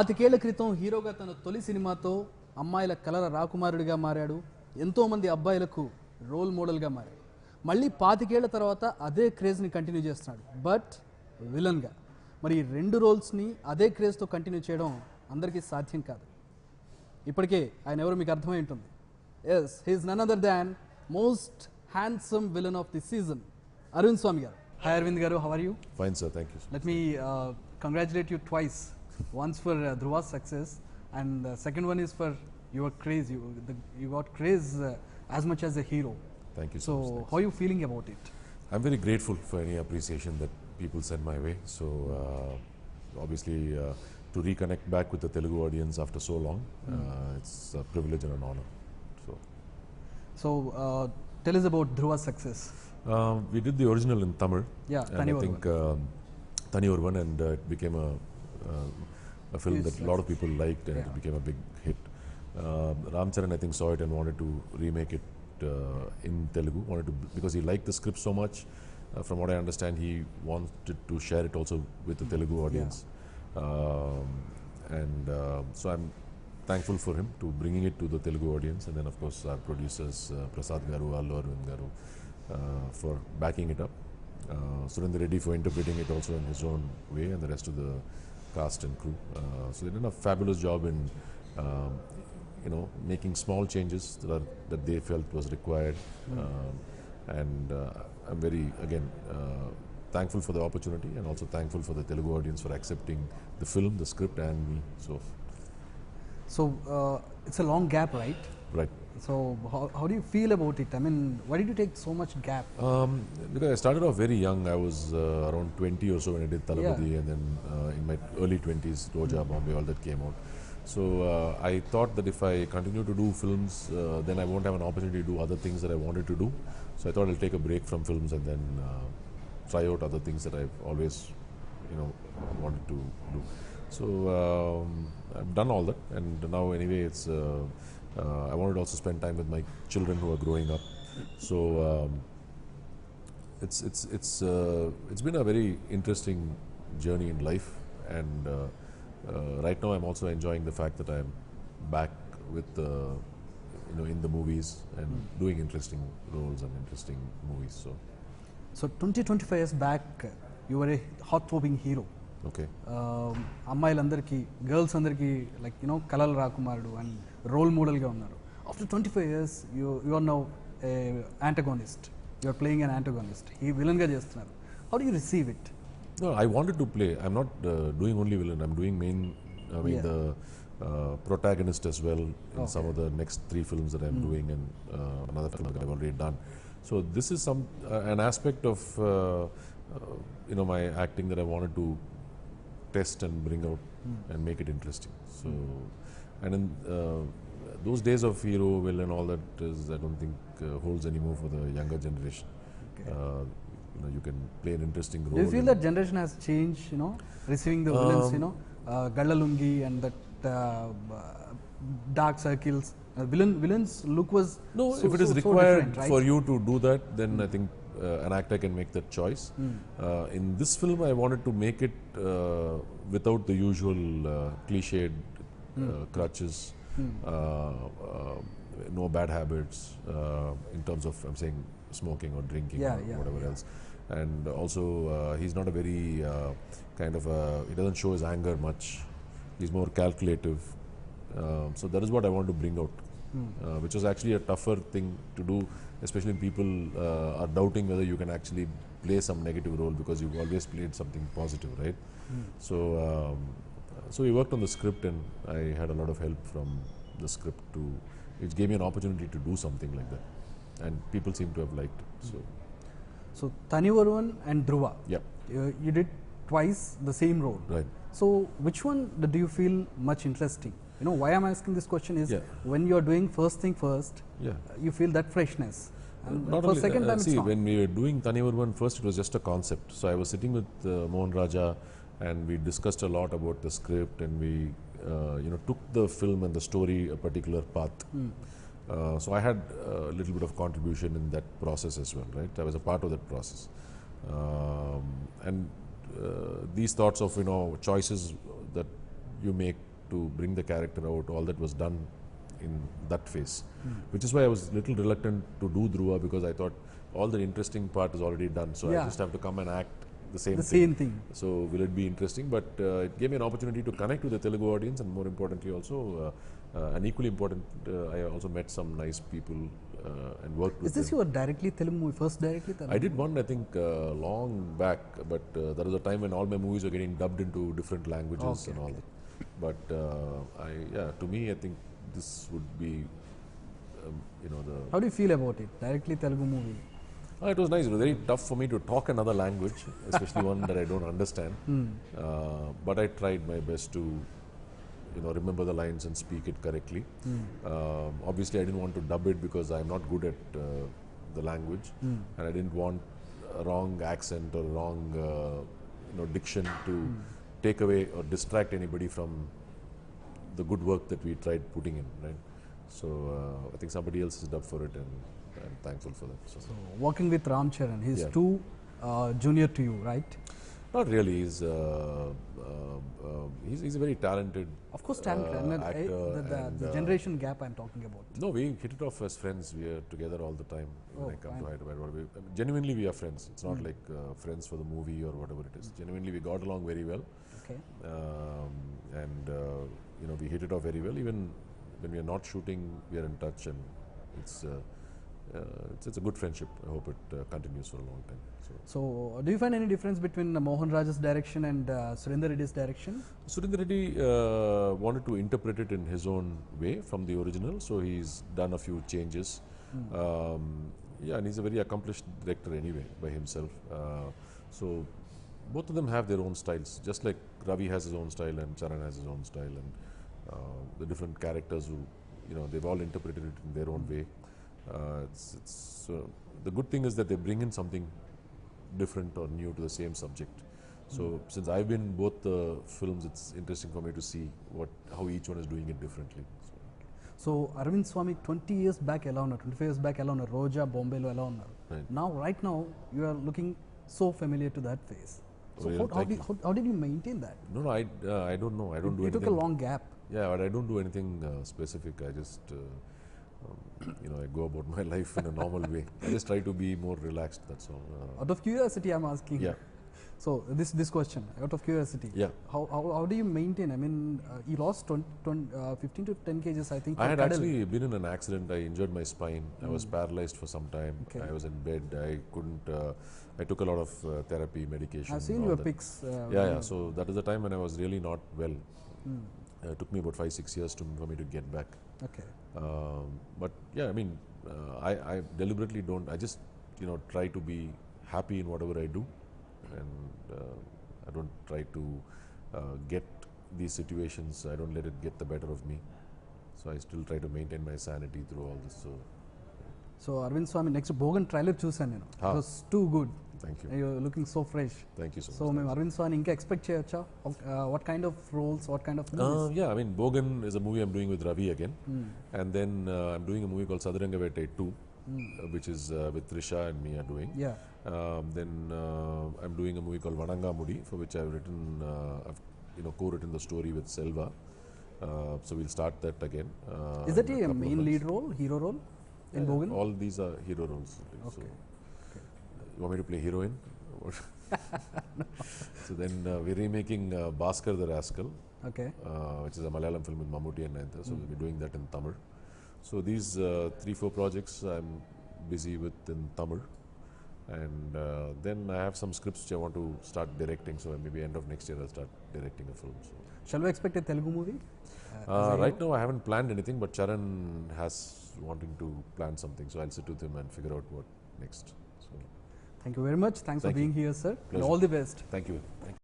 పాతికేళ్ల క్రితం హీరోగా తన తొలి సినిమాతో అమ్మాయిల కలల రాకుమారుడిగా మారాడు. ఎంతోమంది అబ్బాయిలకు రోల్ మోడల్గా మారాడు. మళ్ళీ 25 ఏళ్ల తర్వాత అదే క్రేజ్ని కంటిన్యూ చేస్తున్నాడు, బట్ విలన్గా. మరి ఈ రెండు రోల్స్ని అదే క్రేజ్తో కంటిన్యూ చేయడం అందరికీ సాధ్యం కాదు. ఇప్పటికే ఆయన ఎవరు మీకు అర్థమై ఉంటుంది. Yes, he's none other than most handsome villain of the season, Aravind Swamy garu. Hi Aravind garu, how are you? Fine, sir. Thank you. Let me congratulate you twice. Once for Dhruva's success, and the second one is for your craze. You got craze as much as a hero. Thank you So, so much. how are you feeling about it? I'm very grateful for any appreciation that people send my way. So, obviously, to reconnect back with the Telugu audience after so long, it's a privilege and an honor. So, tell us about Dhruva's success. We did the original in Tamil. Yeah, and I think Thani Oruvan, and it became a film that a lot of people liked, and it became a big hit. Ram Charan, I think, saw it and wanted to remake it in Telugu. Because he liked the script so much. From what I understand, he wanted to share it also with the Telugu audience. So I'm thankful for him to bringing it to the Telugu audience, and then of course our producers Prasad Garu, Allu Arvind Garu, for backing it up. Surendra Reddy for interpreting it also in his own way, and the rest of the cast and crew. So they did a fabulous job in making small changes that they felt was required. I'm very thankful for the opportunity, and also thankful for the Telugu audience for accepting the film, the script, and me. So it's a long gap, right? Right. So how do you feel about it? I mean, why did you take so much gap? Because I started off very young. I was around 20 or so when I did Talapati, and then in my early 20s, Roja, Bombay, all that came out. So I thought that if I continue to do films, then I won't have an opportunity to do other things that I wanted to do. So I thought I'll take a break from films and then try out other things that I've always, wanted to do. So I've done all that, and now anyway, it's I wanted to also spend time with my children who are growing up. So it's been a very interesting journey in life, and right now I'm also enjoying the fact that I'm back with in the movies and doing interesting roles and interesting movies. So 20-25 years back, you were a hot-throbbing hero. Okay. అమ్మాయిలందరికీ, girls అందరికీ like కలల రాకుమారుడు and role మోడల్గా ఉన్నారు. After 25 years you are now antagonist. You are playing an antagonist. ఈ విలన్గా చేస్తున్నారు. How do you receive it? No, I wanted to play. I'm not doing only villain. I'm doing the protagonist as well in some of the next 3 films that I'm doing, and another film that I've already done. So this is an aspect of my acting that I wanted to test and bring out and make it interesting. So, and in those days of hero, villain, all that is, I don't think holds anymore for the younger generation. Okay. You can play an interesting role. Do you feel that generation has changed? Receiving the villains, Gallalungi and that dark circles. Villains look was no. So, if it is so required right? for you to do that, then I think an actor can make that choice. In this film, I wanted to make it without the usual cliched crutches, no bad habits in terms of, I'm saying, smoking or drinking or whatever else. And also, he's not a very he doesn't show his anger much. He's more calculative. So that is what I want to bring out, which was actually a tougher thing to do, especially when people are doubting whether you can actually play some negative role because you've always played something positive, right? So we worked on the script, and I had a lot of help from the script it gave me an opportunity to do something like that, and people seem to have liked it. So Thani Oruvan and Dhruva, you did twice the same role, right? So which one do you feel much interesting? Why I'm asking this question is when you are doing first thing first, you feel that freshness. And not for only, second time see, it's not. when we were doing Thani Oruvan first, it was just a concept. So I was sitting with Mohan Raja, and we discussed a lot about the script, and we took the film and the story a particular path. So I had a little bit of contribution in that process as well, right? I was a part of that process, and these thoughts of choices that you make to bring the character out, all that was done in that phase. Which is why I was a little reluctant to do Dhruva, because I thought all the interesting part is already done. So I just have to come and act the same thing. So will it be interesting? But it gave me an opportunity to connect with the Telugu audience, and more importantly also, and equally important, I also met some nice people and worked with them. Is this your directly Telugu movie, first directly Telugu? I did one, I think, long back, but there was a time when all my movies were getting dubbed into different languages and all that. But to me, I think this would be, the... How do you feel about it, directly Telugu movie? It was nice. It was very tough for me to talk another language, especially one that I don't understand. But I tried my best to, remember the lines and speak it correctly. Obviously, I didn't want to dub it because I'm not good at the language, and I didn't want a wrong accent or wrong, diction to take away or distract anybody from the good work that we tried putting in, right? So I think somebody else is dubbed for it, and I'm thankful for that. So working with Ram Charan, he's too junior to you, right? Not really. He's a very talented, of course, talented. actor. The generation gap I'm talking about. No, we hit it off as friends. We are together all the time when I come to Hyderabad. Genuinely, we are friends. It's not like friends for the movie or whatever it is. Genuinely, we got along very well. Okay. We hit it off very well. Even when we are not shooting, we are in touch, and it's a good friendship. I hope it continues for a long time. So do you find any difference between Mohan Raj's direction and Surinder Reddy's direction? Surinder Reddy wanted to interpret it in his own way from the original, so he's done a few changes. And he's a very accomplished director anyway by himself. So both of them have their own styles, just like Ravi has his own style and Charan has his own style, and the different characters who, they've all interpreted it in their own way. The good thing is that they bring in something different or new to the same subject. So since I've been in both the films, it's interesting for me to see how each one is doing it differently. So Arvind Swamy 20 years back ela unnaru, 25 years back ela unnaru, Roja, Bombay lo ela unnaru. Right now you are looking so familiar to that face. So how did you maintain that? No, I don't know. I don't do anything. You took a long gap. Yeah, but I don't do anything specific. I just I go about my life in a normal way. I just try to be more relaxed, that's all. Out of curiosity, I'm asking. Yeah. So this question, out of curiosity. Yeah. How do you maintain? I mean, you lost 15 to 10 kgs, I think. I had actually been in an accident. I injured my spine. I was paralyzed for some time. Okay. I was in bed. I couldn't. I took a lot of therapy, medication. I've seen your pics. So that is the time when I was really not well. It took me about 5-6 years for me to get back. Okay. But yeah, I mean, I deliberately don't. I just try to be happy in whatever I do, and I don't try to get these situations. I don't let it get the better of me. So I still try to maintain my sanity through all this. So Arvind Swamy, next Bogan trailer chusanu. It was too good. Thank you. You're looking so fresh. Thank you so much. So మేము Arvind Swamy ఇంకా expect చేయొచ్చా? What kind of roles? What kind of movies? Yeah, I mean, Bogan is a movie I'm doing with Ravi again, and then I'm doing a movie called Sadaranga Vete 2, which is with Trisha and me are doing. Yeah. Then I'm doing a movie called Vananga Mudi, for which I've written, co-written the story with Selva. So we'll start that again. Is that a main lead role, hero role in Bogan? All these are hero roles. Okay. You want me to play heroine? No. So then we're remaking Bhaskar the Rascal, which is a Malayalam film with Mammootty and Nayantara. So we'll be doing that in Tamil. So these 3-4 projects I'm busy with in Tamil, and then I have some scripts which I want to start directing. So maybe end of next year I'll start directing a film. So. Shall we expect a Telugu movie? Right now I haven't planned anything, but Charan has wanting to plan something. So I'll sit with him and figure out what next. Thank you very much. Thanks for being here, sir. Pleasure. All the best. Thank you.